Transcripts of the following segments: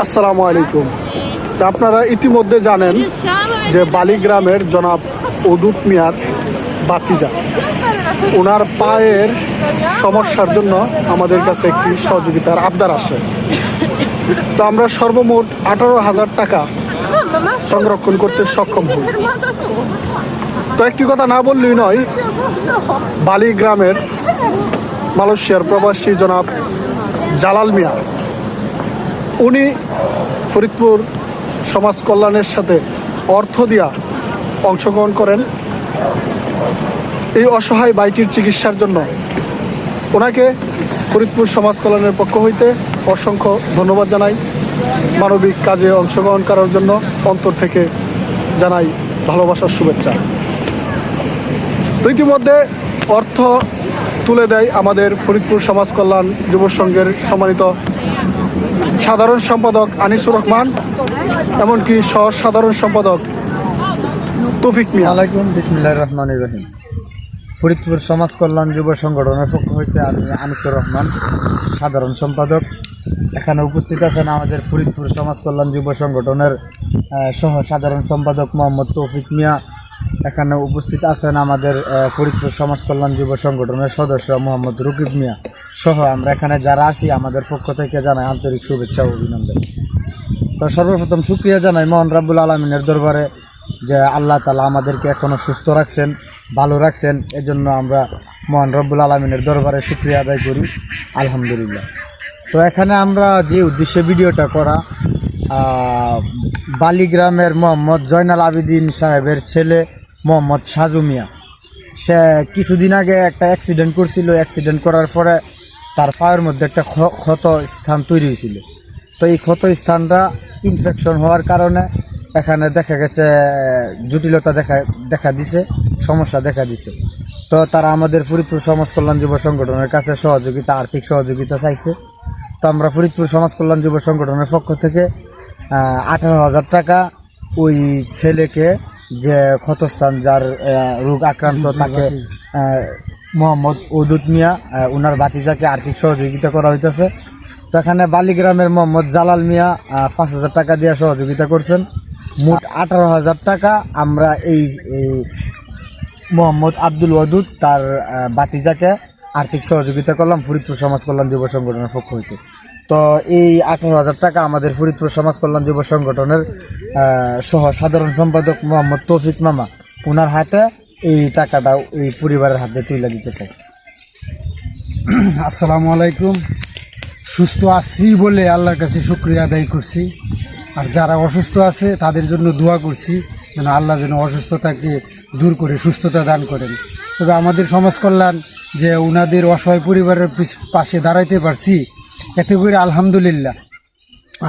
আসসালামু আলাইকুম। তা আপনারা ইতিমধ্যে জানেন যে বালিগ্রামের জনাব উদুত মিয়ার বাতিজা, ওনার পায়ের সমস্যার জন্য আমাদের কাছে একটি সহযোগিতার আবদার আসে। তো আমরা সর্বমোট 18,000 টাকা সংরক্ষণ করতে সক্ষম হই। তো একটি কথা না বললেই নয়, বালিগ্রামের মালয়েশিয়ার প্রবাসী জনাব জালাল মিয়া, উনি ফরিদপুর সমাজ কল্যাণের সাথে অর্থ দিয়া অংশগ্রহণ করেন এই অসহায় বাইটির চিকিৎসার জন্য। ওনাকে ফরিদপুর সমাজ কল্যাণের পক্ষ হইতে অসংখ্য ধন্যবাদ জানাই। মানবিক কাজে অংশগ্রহণ করার জন্য অন্তর থেকে জানাই ভালোবাসার শুভেচ্ছা। তো ইতিমধ্যে অর্থ তুলে দেয় আমাদের ফরিদপুর সমাজ কল্যাণ যুব সংঘের সম্মানিত সাধারণ সম্পাদক আনিসুর রহমান, এমনকি সহ সাধারণ সম্পাদক তৌফিক মিয়া। আলাইকুম, বিসমিল্লাহির রহমানির রহিম। ফরিদপুর সমাজ কল্যাণ যুব সংগঠনের পক্ষ হইতে আমি আনিসুর রহমান, সাধারণ সম্পাদক। এখানে উপস্থিত আছেন আমাদের ফরিদপুর সমাজ কল্যাণ যুব সংগঠনের সহ সাধারণ সম্পাদক মোহাম্মদ তৌফিক মিয়া। এখানে উপস্থিত আছেন আমাদের ফরিদপুর সমাজ কল্যাণ যুব সংগঠনের সদস্য মোহাম্মদ রকিব মিয়া সহ আমরা এখানে যারা আছি আমাদের পক্ষ থেকে জানাই আন্তরিক শুভেচ্ছা ও অভিনন্দন। তো সর্বপ্রথম শুকরিয়া জানাই মহান রাব্বুল আলামিনের দরবারে যে আল্লাহ তাআলা আমাদেরকে এখনও সুস্থ রাখছেন, ভালো রাখছেন। এজন্য আমরা মহান রব্বুল আলামিনের দরবারে শুকরিয়া আদায় করি, আলহামদুলিল্লাহ। তো এখানে আমরা যে উদ্দেশ্যে ভিডিওটা করা, বালিগ্রামের মোহাম্মদ জয়নাল আবেদিন সাহেবের ছেলে মোহাম্মদ সাজু মিয়া, সে কিছুদিন আগে একটা অ্যাক্সিডেন্ট করছিল। অ্যাক্সিডেন্ট করার পরে তার পায়ের মধ্যে একটা ক্ষত স্থান তৈরি হয়েছিল। তো এই ক্ষত স্থানটা ইনফেকশন হওয়ার কারণে এখানে দেখা গেছে জটিলতা দেখা দিছে, সমস্যা দেখা দিছে। তো তারা আমাদের ফরিদপুর সমাজ কল্যাণ যুব সংগঠনের কাছে সহযোগিতা, আর্থিক সহযোগিতা চাইছে। তো আমরা ফরিদপুর সমাজ কল্যাণ যুব সংগঠনের পক্ষ থেকে 18,000 টাকা ওই ছেলেকে, যে ক্ষতস্থান যার রোগ আক্রান্ত, তাকে মোহাম্মদ উদুত মিয়া ওনার বাতিজাকে আর্থিক সহযোগিতা করা হইতেছে। তো এখানে বালিগ্রামের মোহাম্মদ জালাল মিয়া 5,000 টাকা দিয়ে সহযোগিতা করছেন। মোট 18,000 টাকা আমরা এই মোহাম্মদ আব্দুল ওয়াদুদ তার বাতিজাকে আর্থিক সহযোগিতা করলাম ফরিদপুর সমাজ কল্যাণ যুব সংগঠনের পক্ষ হইতে। তো এই 18,000 টাকা আমাদের ফরিদপুর সমাজ কল্যাণ যুব সংগঠনের সহ সাধারণ সম্পাদক মোহাম্মদ তৌফিক মামা, ওনার হাতে এই টাকাটা এই পরিবারের হাতে তুলে দিতে চাই। আসসালামু আলাইকুম। সুস্থ আছি বলে আল্লাহর কাছে শুকরিয়া আদায় করছি, আর যারা অসুস্থ আছে তাদের জন্য দোয়া করছি যেন আল্লাহ যেন অসুস্থতাকে দূর করে সুস্থতা দান করেন। তবে আমাদের সমাজ কল্যাণ যে ওনাদের অসহায় পরিবারের পাশে দাঁড়াইতে পারছি, এতে করে আলহামদুলিল্লাহ।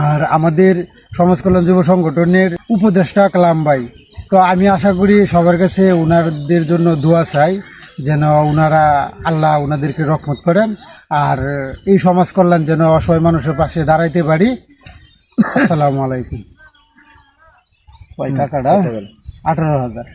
আর আমাদের সমাজ কল্যাণ যুব সংগঠনের উপদেষ্টা কালাম ভাই, তো আমি আশা করি সবার কাছে ওনাদের জন্য দোয়া চাই যেন ওনারা আল্লাহ ওনাদেরকে রহমত করেন, আর এই সমাজ কল্যাণ যেন অসহায় মানুষের পাশে দাঁড়াইতে পারি। আসসালামু আলাইকুম। টাকাটা 18,000।